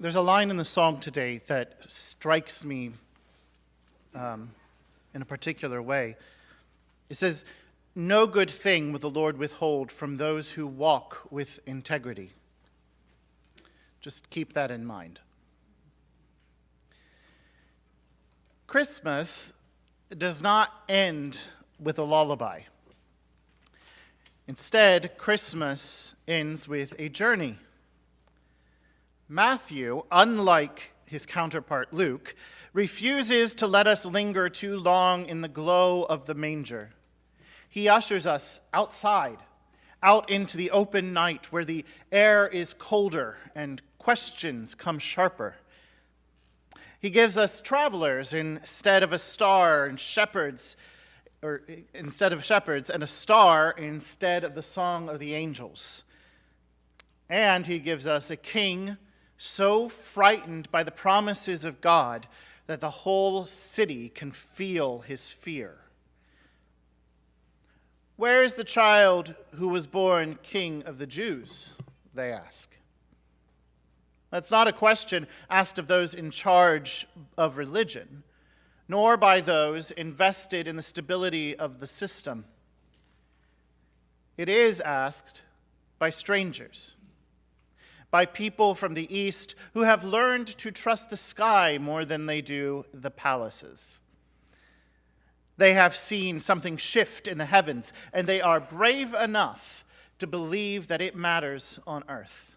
There's a line in the song today that strikes me in a particular way. It says, "No good thing will the Lord withhold from those who walk with integrity." Just keep that in mind. Christmas does not end with a lullaby. Instead, Christmas ends with a journey. Matthew, unlike his counterpart Luke, refuses to let us linger too long in the glow of the manger. He ushers us outside, out into the open night where the air is colder and questions come sharper. He gives us travelers instead of a star and shepherds, or instead of shepherds, and a star instead of the song of the angels. And he gives us a king so frightened by the promises of God that the whole city can feel his fear. "Where is the child who was born King of the Jews?" they ask. That's not a question asked of those in charge of religion, nor by those invested in the stability of the system. It is asked by strangers, by people from the East who have learned to trust the sky more than they do the palaces. They have seen something shift in the heavens, and they are brave enough to believe that it matters on earth.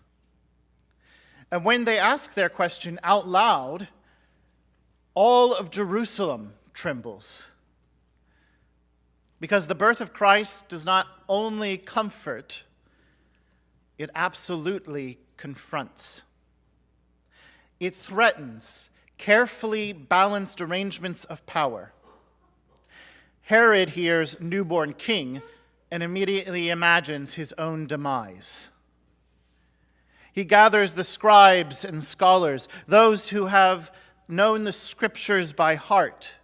And when they ask their question out loud, all of Jerusalem trembles. Because the birth of Christ does not only comfort, it absolutely confronts. It threatens carefully balanced arrangements of power. Herod hears newborn king and immediately imagines his own demise. He gathers the scribes and scholars, those who have known the scriptures by heart,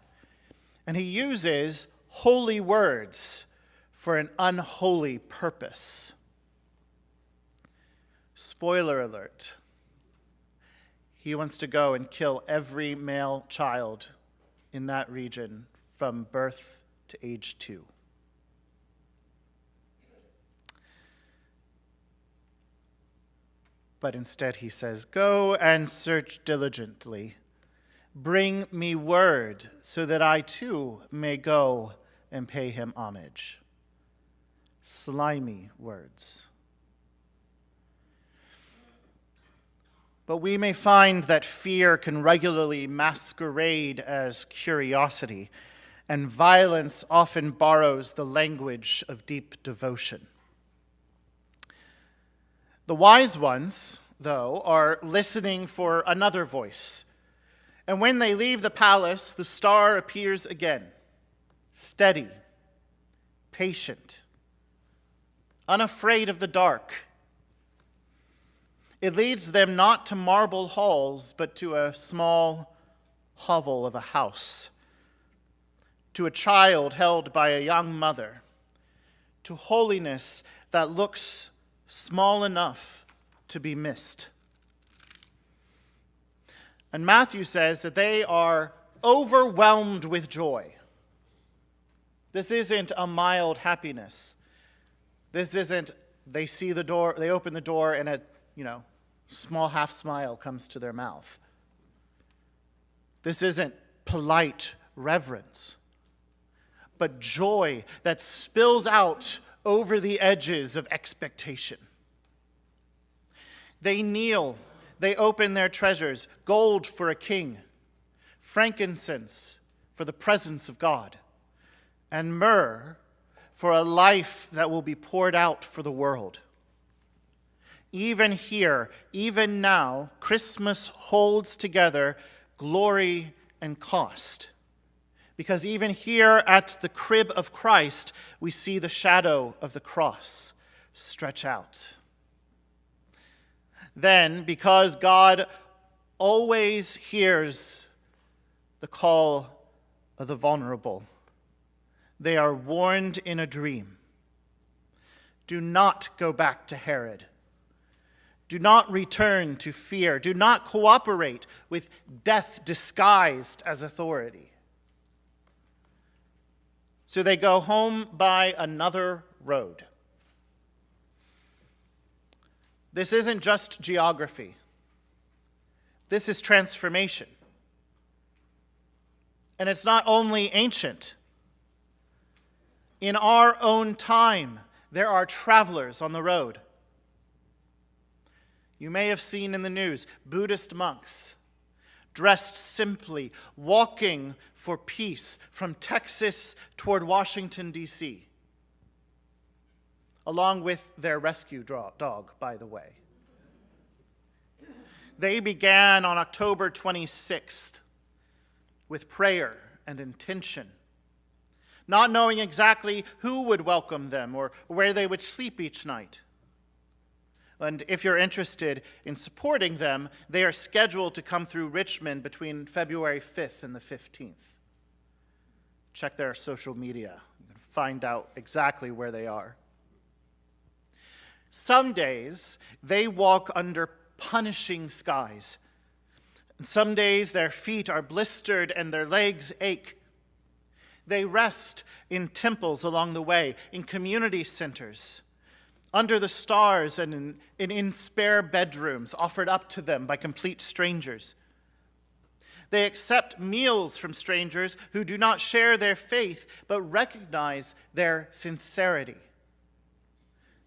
and he uses holy words for an unholy purpose. Spoiler alert. He wants to go and kill every male child in that region from birth to age 2. But instead he says, "Go and search diligently. Bring me word so that I too may go and pay him homage." Slimy words. But we may find that fear can regularly masquerade as curiosity, and violence often borrows the language of deep devotion. The wise ones, though, are listening for another voice. And when they leave the palace, the star appears again, steady, patient, unafraid of the dark. It leads them not to marble halls, but to a small hovel of a house, to a child held by a young mother, to holiness that looks small enough to be missed. And Matthew says that they are overwhelmed with joy. This isn't a mild happiness. This isn't they see the door, they open the door and a small half smile comes to their mouth. This isn't polite reverence, but joy that spills out over the edges of expectation. They kneel, they open their treasures, gold for a king, frankincense for the presence of God, and myrrh for a life that will be poured out for the world. Even here, even now, Christmas holds together glory and cost. Because even here at the crib of Christ, we see the shadow of the cross stretch out. Then, because God always hears the call of the vulnerable, they are warned in a dream. Do not go back to Herod. Do not return to fear. Do not cooperate with death disguised as authority. So they go home by another road. This isn't just geography. This is transformation. And it's not only ancient. In our own time, there are travelers on the road. You may have seen in the news Buddhist monks dressed simply, walking for peace from Texas toward Washington, D.C., along with their rescue dog, by the way. They began on October 26th with prayer and intention, not knowing exactly who would welcome them or where they would sleep each night. And if you're interested in supporting them, they are scheduled to come through Richmond between February 5th and the 15th. Check their social media. You can find out exactly where they are. Some days, they walk under punishing skies. And some days, their feet are blistered and their legs ache. They rest in temples along the way, in community centers, under the stars and in spare bedrooms offered up to them by complete strangers. They accept meals from strangers who do not share their faith, but recognize their sincerity,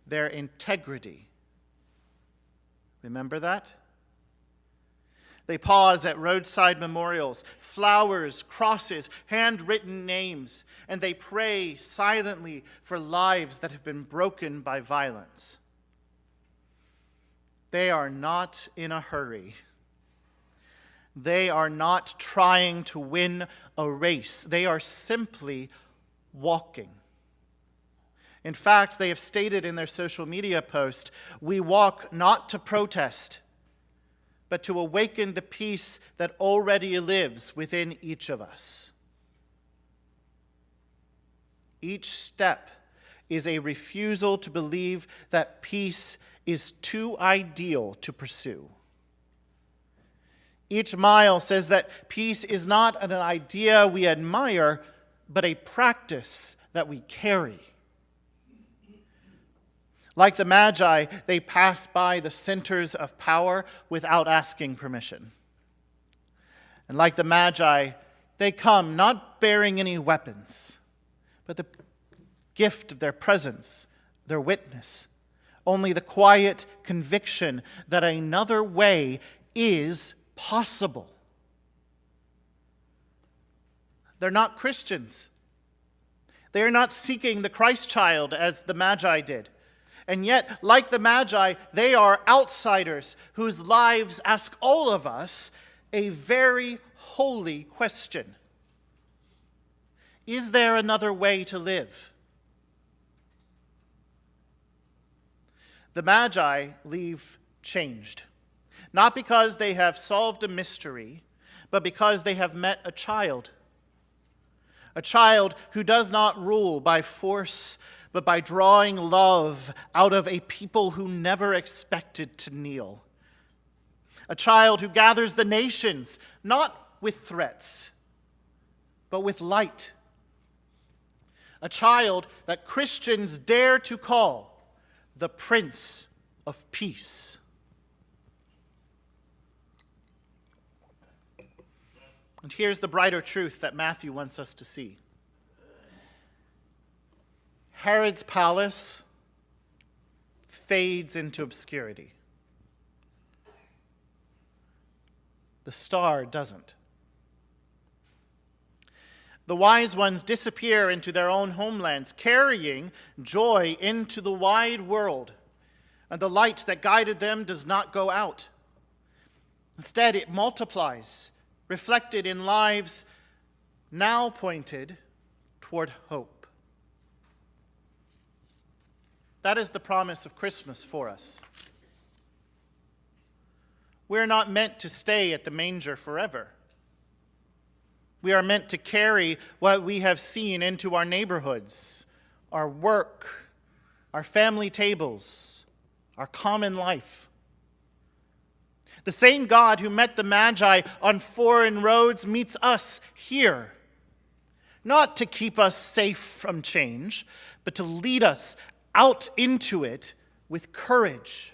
their integrity. Remember that? They pause at roadside memorials, flowers, crosses, handwritten names, and they pray silently for lives that have been broken by violence. They are not in a hurry. They are not trying to win a race. They are simply walking. In fact, they have stated in their social media post, "We walk not to protest, but to awaken the peace that already lives within each of us." Each step is a refusal to believe that peace is too ideal to pursue. Each mile says that peace is not an idea we admire, but a practice that we carry. Like the Magi, they pass by the centers of power without asking permission. And like the Magi, they come not bearing any weapons, but the gift of their presence, their witness, only the quiet conviction that another way is possible. They're not Christians. They are not seeking the Christ child as the Magi did. And yet, like the Magi, they are outsiders whose lives ask all of us a very holy question. Is there another way to live? The Magi leave changed, not because they have solved a mystery, but because they have met a child who does not rule by force, but by drawing love out of a people who never expected to kneel. A child who gathers the nations, not with threats, but with light. A child that Christians dare to call the Prince of Peace. And here's the brighter truth that Matthew wants us to see. Herod's palace fades into obscurity. The star doesn't. The wise ones disappear into their own homelands, carrying joy into the wide world, and the light that guided them does not go out. Instead, it multiplies, reflected in lives now pointed toward hope. That is the promise of Christmas for us. We're not meant to stay at the manger forever. We are meant to carry what we have seen into our neighborhoods, our work, our family tables, our common life. The same God who met the Magi on foreign roads meets us here, not to keep us safe from change, but to lead us out into it with courage.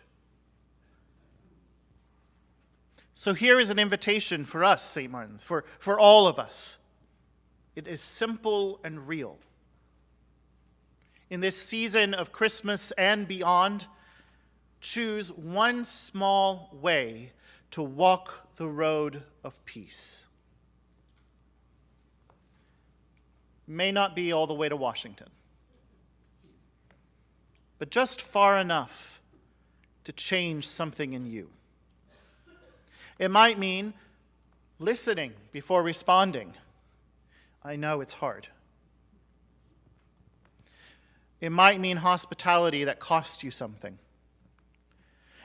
So here is an invitation for us, St. Martin's, for all of us. It is simple and real. In this season of Christmas and beyond, choose one small way to walk the road of peace. May not be all the way to Washington, but just far enough to change something in you. It might mean listening before responding. I know it's hard. It might mean hospitality that costs you something.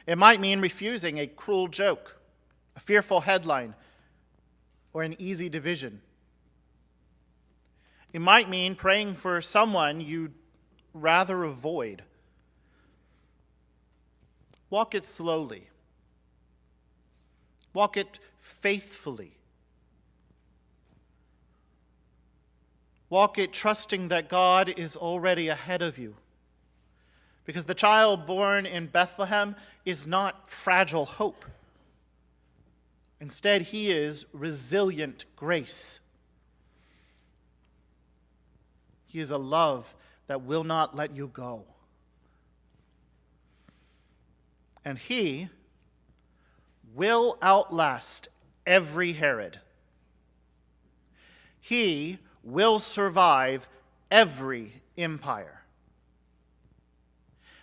It might mean refusing a cruel joke, a fearful headline, or an easy division. It might mean praying for someone you'd rather avoid. Walk it slowly. Walk it faithfully. Walk it trusting that God is already ahead of you. Because the child born in Bethlehem is not fragile hope. Instead, he is resilient grace. He is a love that will not let you go. And he will outlast every Herod. He will survive every empire.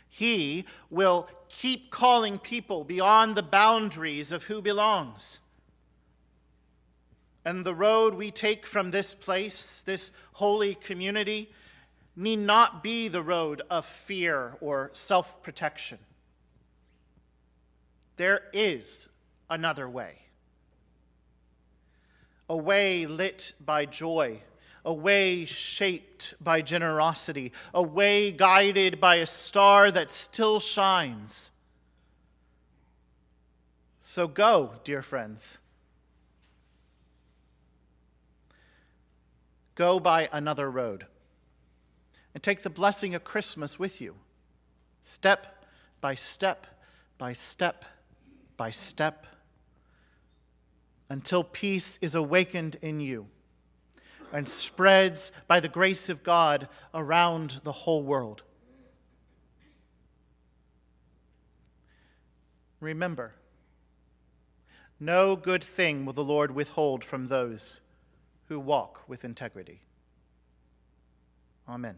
He will keep calling people beyond the boundaries of who belongs. And the road we take from this place, this holy community, need not be the road of fear or self-protection. There is another way. A way lit by joy, a way shaped by generosity, a way guided by a star that still shines. So go, dear friends. Go by another road and take the blessing of Christmas with you, step by step by step by step, until peace is awakened in you and spreads by the grace of God around the whole world. Remember, no good thing will the Lord withhold from those who walk with integrity. Amen.